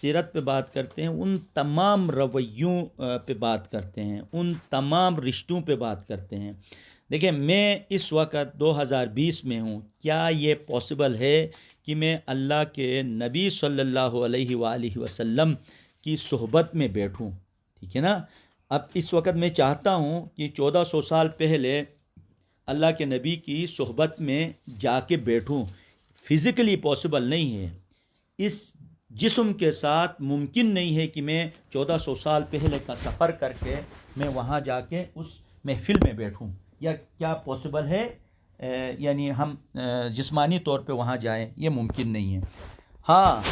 سیرت پہ بات کرتے ہیں ان تمام رویوں پہ بات کرتے ہیں، ان تمام رشتوں پہ بات کرتے ہیں۔ دیکھیں، میں اس وقت 2020 میں ہوں، کیا یہ پاسبل ہے کہ میں اللہ کے نبی صلی اللہ علیہ وآلہ وسلم کی صحبت میں بیٹھوں؟ ٹھیک ہے نا؟ اب اس وقت میں چاہتا ہوں کہ 1400 سال پہلے اللہ کے نبی کی صحبت میں جا کے بیٹھوں، فزیکلی پاسبل نہیں ہے۔ اس جسم کے ساتھ ممکن نہیں ہے کہ میں 1400 سال پہلے کا سفر کر کے میں وہاں جا کے اس محفل میں بیٹھوں، یا کیا پاسبل ہے؟ یعنی ہم جسمانی طور پہ وہاں جائیں، یہ ممکن نہیں ہے۔ ہاں،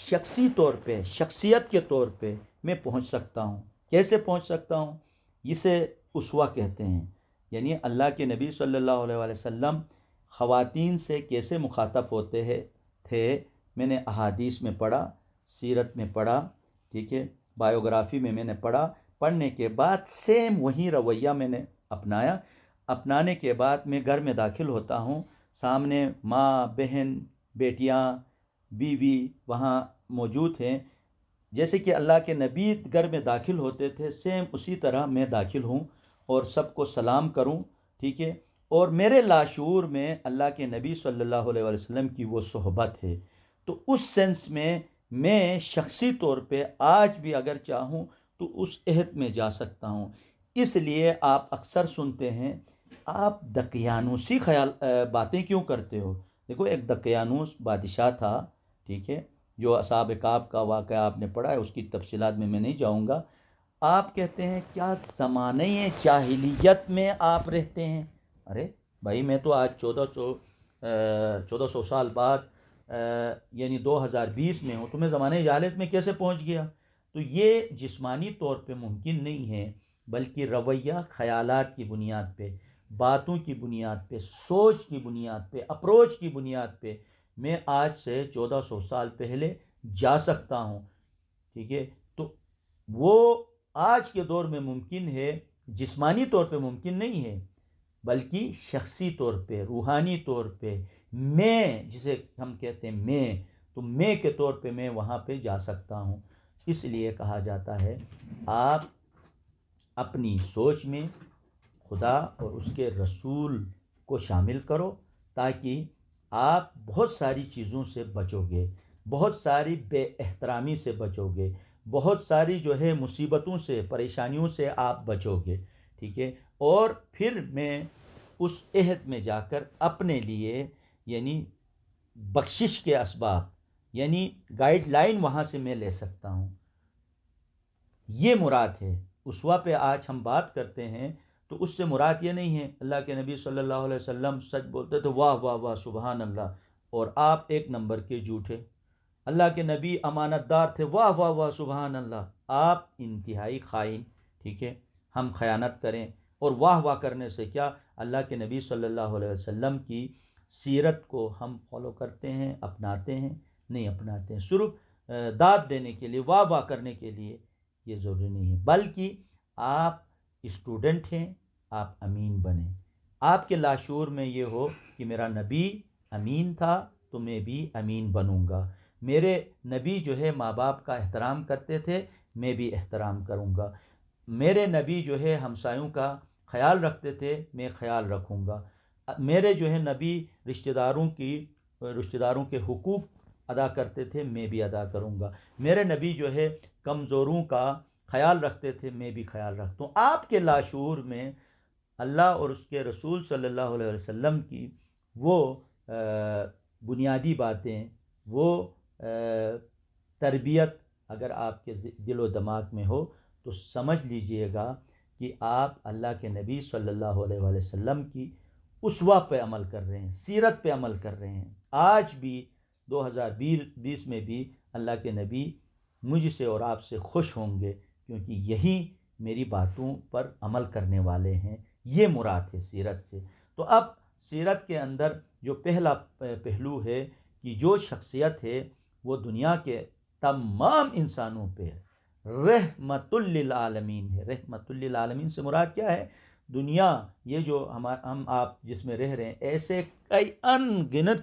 شخصی طور پہ، شخصیت کے طور پہ میں پہنچ سکتا ہوں۔ کیسے پہنچ سکتا ہوں؟ اسے اسوہ کہتے ہیں، یعنی اللہ کے نبی صلی اللہ علیہ وسلم خواتین سے کیسے مخاطب ہوتے تھے، میں نے احادیث میں پڑھا، سیرت میں پڑھا، ٹھیک ہے، بایوگرافی میں نے پڑھا۔ پڑھنے کے بعد سیم وہی رویہ میں نے اپنایا۔ اپنانے کے بعد میں گھر میں داخل ہوتا ہوں، سامنے ماں، بہن، بیٹیاں، بیوی وہاں موجود ہیں۔ جیسے کہ اللہ کے نبی گھر میں داخل ہوتے تھے، سیم اسی طرح میں داخل ہوں اور سب کو سلام کروں، ٹھیک ہے۔ اور میرے لاشعور میں اللہ کے نبی صلی اللہ علیہ وسلم کی وہ صحبت ہے، تو اس سینس میں شخصی طور پہ آج بھی اگر چاہوں تو اس عہد میں جا سکتا ہوں۔ اس لیے آپ اکثر سنتے ہیں، آپ دقیانوسی باتیں کیوں کرتے ہو؟ دیکھو، ایک دقیانوس بادشاہ تھا، ٹھیک ہے، جو اصحاب کہف کا واقعہ آپ نے پڑھا ہے، اس کی تفصیلات میں نہیں جاؤں گا۔ آپ کہتے ہیں کیا زمانہ جاہلیت میں آپ رہتے ہیں؟ ارے بھائی، میں تو آج 1400 سال بعد یعنی 2020 میں ہوں، تو میں زمانہ جاہلیت میں کیسے پہنچ گیا؟ تو یہ جسمانی طور پہ ممکن نہیں ہے، بلکہ رویہ، خیالات کی بنیاد پہ، باتوں کی بنیاد پہ، سوچ کی بنیاد پہ، اپروچ کی بنیاد پہ میں آج سے 1400 سال پہلے جا سکتا ہوں، ٹھیک ہے۔ تو وہ آج کے دور میں ممکن ہے، جسمانی طور پہ ممکن نہیں ہے، بلکہ شخصی طور پہ، روحانی طور پہ، میں جسے ہم کہتے ہیں میں کے طور پہ میں وہاں پہ جا سکتا ہوں۔ اس لیے کہا جاتا ہے، آپ اپنی سوچ میں خدا اور اس کے رسول کو شامل کرو، تاکہ آپ بہت ساری چیزوں سے بچو گے، بہت ساری بے احترامی سے بچو گے، بہت ساری مصیبتوں سے، پریشانیوں سے آپ بچو گے، ٹھیک ہے۔ اور پھر میں اس عہد میں جا کر اپنے لیے یعنی بخشش کے اسباب، یعنی گائیڈ لائن وہاں سے میں لے سکتا ہوں۔ یہ مراد ہے۔ اسوہ پہ آج ہم بات کرتے ہیں تو اس سے مراد یہ نہیں ہے اللہ کے نبی صلی اللہ علیہ وسلم سچ بولتے تھے، واہ واہ واہ سبحان اللہ، اور آپ ایک نمبر کے جھوٹے۔ اللہ کے نبی امانت دار تھے، واہ واہ واہ سبحان اللہ، آپ انتہائی خائن، ٹھیک ہے۔ ہم خیانت کریں اور واہ واہ کرنے سے کیا؟ اللہ کے نبی صلی اللہ علیہ وسلم کی سیرت کو ہم فالو کرتے ہیں، اپناتے ہیں؟ نہیں اپناتے ہیں۔ صرف داد دینے کے لیے، واہ واہ کرنے کے لیے یہ ضروری نہیں ہے، بلکہ آپ اسٹوڈنٹ ہیں، آپ امین بنیں۔ آپ کے لاشعور میں یہ ہو کہ میرا نبی امین تھا تو میں بھی امین بنوں گا، میرے نبی ماں باپ کا احترام کرتے تھے، میں بھی احترام کروں گا، میرے نبی ہمسایوں کا خیال رکھتے تھے، میں خیال رکھوں گا، میرے نبی رشتہ داروں کے حقوق ادا کرتے تھے، میں بھی ادا کروں گا، میرے نبی کمزوروں کا خیال رکھتے تھے، میں بھی خیال رکھتا ہوں۔ آپ کے لاشعور میں اللہ اور اس کے رسول صلی اللہ علیہ وسلم کی وہ بنیادی باتیں، وہ تربیت اگر آپ کے دل و دماغ میں ہو تو سمجھ لیجئے گا کہ آپ اللہ کے نبی صلی اللہ علیہ وسلم کی اسوہ پہ عمل کر رہے ہیں، سیرت پہ عمل کر رہے ہیں۔ آج بھی 2020 میں بھی اللہ کے نبی مجھ سے اور آپ سے خوش ہوں گے، کیونکہ یہی میری باتوں پر عمل کرنے والے ہیں۔ یہ مراد ہے سیرت سے۔ تو اب سیرت کے اندر جو پہلا پہلو ہے کہ جو شخصیت ہے وہ دنیا کے تمام انسانوں پہ رحمت للعالمین ہے۔ رحمت للعالمین سے مراد کیا ہے؟ دنیا، یہ جو ہم آپ جس میں رہ رہے ہیں، ایسے کئی ان گنت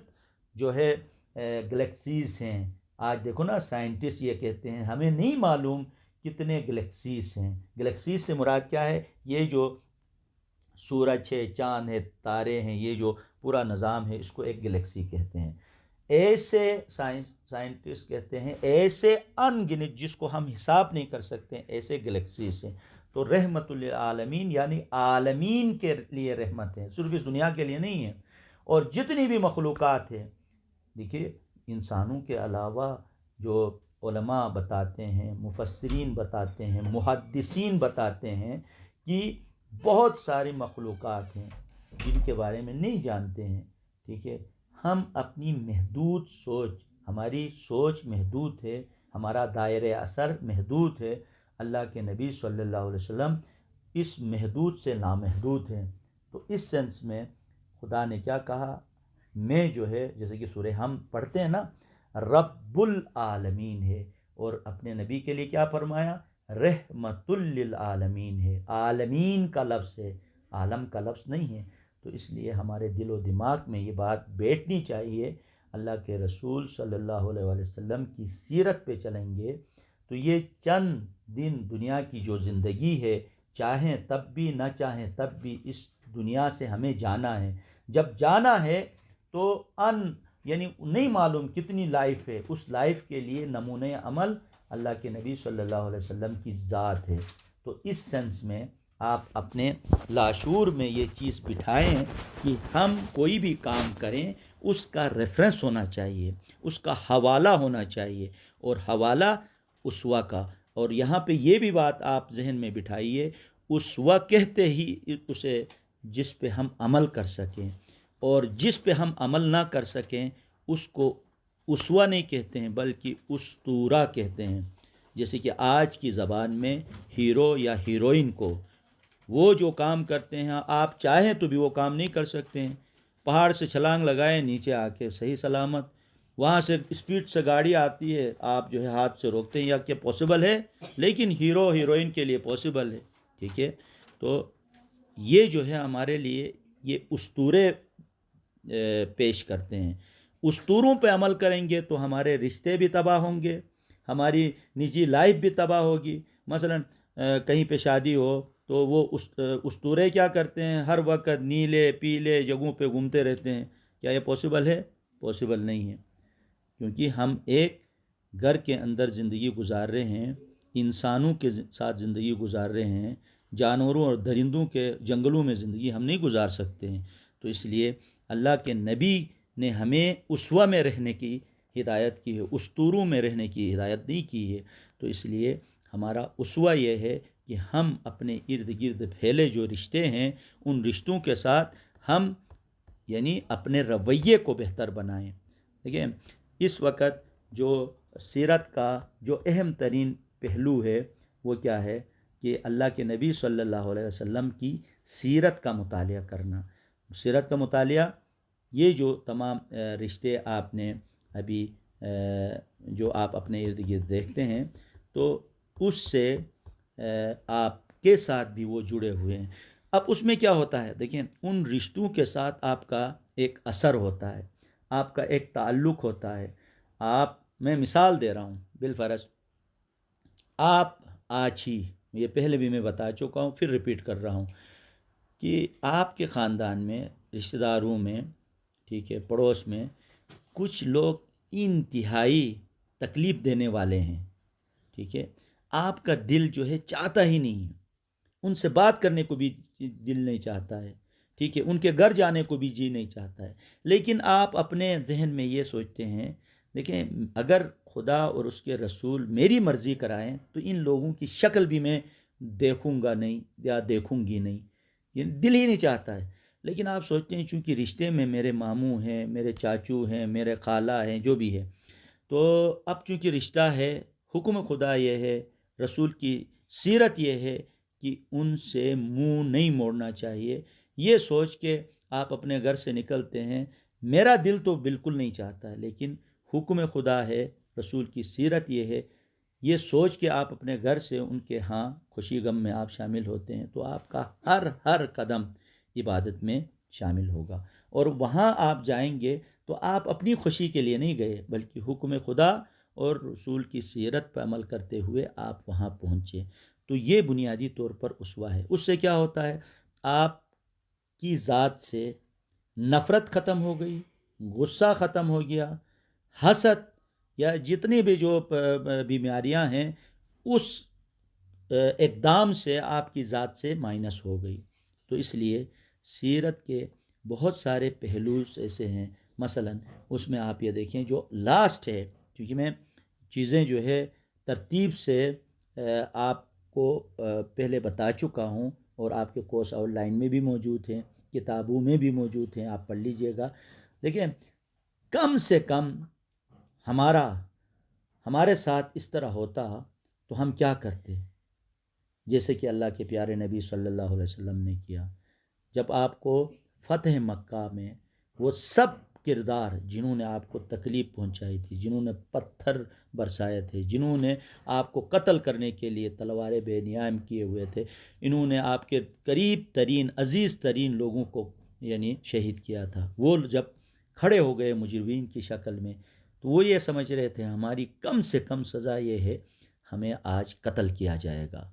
گلیکسیز ہیں، آج دیکھو نا، سائنٹسٹ یہ کہتے ہیں ہمیں نہیں معلوم کتنے گلیکسیز ہیں. گلیکسیز سے مراد کیا ہے؟ یہ جو سورج ہے، چاند ہے، تارے ہیں، یہ جو پورا نظام ہے، اس کو ایک گلیکسی کہتے ہیں. ایسے سائنٹسٹ کہتے ہیں ایسے ان گنت جس کو ہم حساب نہیں کر سکتے ایسے گلیکسیز ہیں. تو رحمت للعالمین یعنی عالمین کے لیے رحمت ہے، صرف اس دنیا کے لیے نہیں ہے. اور جتنی بھی مخلوقات ہیں، دیکھیے انسانوں کے علاوہ جو علماء بتاتے ہیں، مفسرین بتاتے ہیں، محدثین بتاتے ہیں کہ بہت ساری مخلوقات ہیں جن کے بارے میں نہیں جانتے ہیں. ٹھیک ہے، ہم اپنی محدود سوچ، ہماری سوچ محدود ہے، ہمارا دائرۂ اثر محدود ہے. اللہ کے نبی صلی اللہ علیہ وسلم اس محدود سے نامحدود ہیں. تو اس سینس میں خدا نے کیا کہا؟ میں جو ہے، جیسے کہ سورہ ہم پڑھتے ہیں نا، رب العالمین ہے، اور اپنے نبی کے لیے کیا فرمایا؟ رحمت للعالمین ہے. عالمین کا لفظ ہے، عالم کا لفظ نہیں ہے. تو اس لیے ہمارے دل و دماغ میں یہ بات بیٹھنی چاہیے، اللہ کے رسول صلی اللہ علیہ وسلم کی سیرت پہ چلیں گے تو یہ چند دن دنیا کی جو زندگی ہے، چاہیں تب بھی نہ چاہیں تب بھی اس دنیا سے ہمیں جانا ہے. جب جانا ہے تو یعنی نہیں معلوم کتنی لائف ہے، اس لائف کے لیے نمونۂ عمل اللہ کے نبی صلی اللہ علیہ وسلم کی ذات ہے. تو اس سینس میں آپ اپنے لاشعور میں یہ چیز بٹھائیں کہ ہم کوئی بھی کام کریں اس کا ریفرنس ہونا چاہیے، اس کا حوالہ ہونا چاہیے، اور حوالہ اسوہ کا. اور یہاں پہ یہ بھی بات آپ ذہن میں بٹھائیے، اسوہ کہتے ہی اسے جس پہ ہم عمل کر سکیں، اور جس پہ ہم عمل نہ کر سکیں اس کو اسوہ نہیں کہتے ہیں بلکہ اسطورہ کہتے ہیں. جیسے کہ آج کی زبان میں ہیرو یا ہیروئن کو، وہ جو کام کرتے ہیں آپ چاہیں تو بھی وہ کام نہیں کر سکتے ہیں. پہاڑ سے چھلانگ لگائیں، نیچے آ کے صحیح سلامت، وہاں سے اسپیڈ سے گاڑی آتی ہے، آپ جو ہے ہاتھ سے روکتے ہیں، یا کیا پاسبل ہے؟ لیکن ہیرو ہیروئن کے لیے پاسبل ہے. ٹھیک ہے، تو یہ جو ہے ہمارے لیے یہ اسطورے پیش کرتے ہیں. اسطوروں پہ عمل کریں گے تو ہمارے رشتے بھی تباہ ہوں گے، ہماری نجی لائف بھی تباہ ہوگی. مثلا کہیں پہ شادی ہو تو وہ اسطورے کیا کرتے ہیں؟ ہر وقت نیلے پیلے جگہوں پہ گھومتے رہتے ہیں. کیا یہ پاسبل ہے؟ پاسبل نہیں ہے، کیونکہ ہم ایک گھر کے اندر زندگی گزار رہے ہیں، انسانوں کے ساتھ زندگی گزار رہے ہیں، جانوروں اور درندوں کے جنگلوں میں زندگی ہم نہیں گزار سکتے ہیں. تو اس لیے اللہ کے نبی نے ہمیں اسوہ میں رہنے کی ہدایت کی ہے، اسطوروں میں رہنے کی ہدایت نہیں کی ہے. تو اس لیے ہمارا اسوہ یہ ہے کہ ہم اپنے ارد گرد پھیلے جو رشتے ہیں ان رشتوں کے ساتھ ہم یعنی اپنے رویے کو بہتر بنائیں. دیکھیں اس وقت جو سیرت کا جو اہم ترین پہلو ہے وہ کیا ہے کہ اللہ کے نبی صلی اللہ علیہ وسلم کی سیرت کا مطالعہ کرنا. سیرت کا مطالعہ، یہ جو تمام رشتے آپ نے ابھی جو آپ اپنے ارد گرد دیکھتے ہیں تو اس سے آپ کے ساتھ بھی وہ جڑے ہوئے ہیں. اب اس میں کیا ہوتا ہے؟ دیکھیں ان رشتوں کے ساتھ آپ کا ایک اثر ہوتا ہے، آپ کا ایک تعلق ہوتا ہے. میں مثال دے رہا ہوں، بالفرض آپ آج ہی، یہ پہلے بھی میں بتا چکا ہوں پھر ریپیٹ کر رہا ہوں، کہ آپ کے خاندان میں، رشتہ داروں میں، ٹھیک ہے، پڑوس میں کچھ لوگ انتہائی تکلیف دینے والے ہیں. ٹھیک ہے، آپ کا دل جو ہے چاہتا ہی نہیں ہے، ان سے بات کرنے کو بھی دل نہیں چاہتا ہے. ٹھیک ہے، ان کے گھر جانے کو بھی جی نہیں چاہتا ہے. لیکن آپ اپنے ذہن میں یہ سوچتے ہیں، دیکھیں اگر خدا اور اس کے رسول میری مرضی کرائیں تو ان لوگوں کی شکل بھی میں دیکھوں گا نہیں یا دیکھوں گی نہیں، یہ دل ہی نہیں چاہتا ہے. لیکن آپ سوچتے ہیں چونکہ رشتے میں میرے ماموں ہیں، میرے چاچو ہیں، میرے خالہ ہیں، جو بھی ہے، تو اب چونکہ رشتہ ہے، حکم خدا یہ ہے، رسول کی سیرت یہ ہے کہ ان سے منہ نہیں موڑنا چاہیے. یہ سوچ کے آپ اپنے گھر سے نکلتے ہیں، میرا دل تو بالکل نہیں چاہتا ہے، لیکن حکم خدا ہے، رسول کی سیرت یہ ہے، یہ سوچ کے آپ اپنے گھر سے ان کے ہاں خوشی غم میں آپ شامل ہوتے ہیں، تو آپ کا ہر قدم عبادت میں شامل ہوگا. اور وہاں آپ جائیں گے تو آپ اپنی خوشی کے لیے نہیں گئے بلکہ حکم خدا اور رسول کی سیرت پر عمل کرتے ہوئے آپ وہاں پہنچے. تو یہ بنیادی طور پر اسوہ ہے. اس سے کیا ہوتا ہے؟ آپ کی ذات سے نفرت ختم ہو گئی، غصہ ختم ہو گیا، حسد یا جتنی بھی جو بیماریاں ہیں اس اقدام سے آپ کی ذات سے مائنس ہو گئی. تو اس لیے سیرت کے بہت سارے پہلو ایسے ہیں. مثلا اس میں آپ یہ دیکھیں جو لاسٹ ہے، کیونکہ میں چیزیں جو ہے ترتیب سے آپ کو پہلے بتا چکا ہوں، اور آپ کے کورس آؤٹ لائن میں بھی موجود ہیں، کتابوں میں بھی موجود ہیں، آپ پڑھ لیجئے گا. دیکھیں کم سے کم ہمارے ساتھ اس طرح ہوتا تو ہم کیا کرتے؟ جیسے کہ اللہ کے پیارے نبی صلی اللہ علیہ وسلم نے کیا. جب آپ کو فتح مکہ میں وہ سب کردار جنہوں نے آپ کو تکلیف پہنچائی تھی، جنہوں نے پتھر برسائے تھے، جنہوں نے آپ کو قتل کرنے کے لیے تلواریں بے نیام کیے ہوئے تھے، انہوں نے آپ کے قریب ترین عزیز ترین لوگوں کو یعنی شہید کیا تھا، وہ جب کھڑے ہو گئے مجرمین کی شکل میں تو وہ یہ سمجھ رہے تھے ہماری کم سے کم سزا یہ ہے، ہمیں آج قتل کیا جائے گا.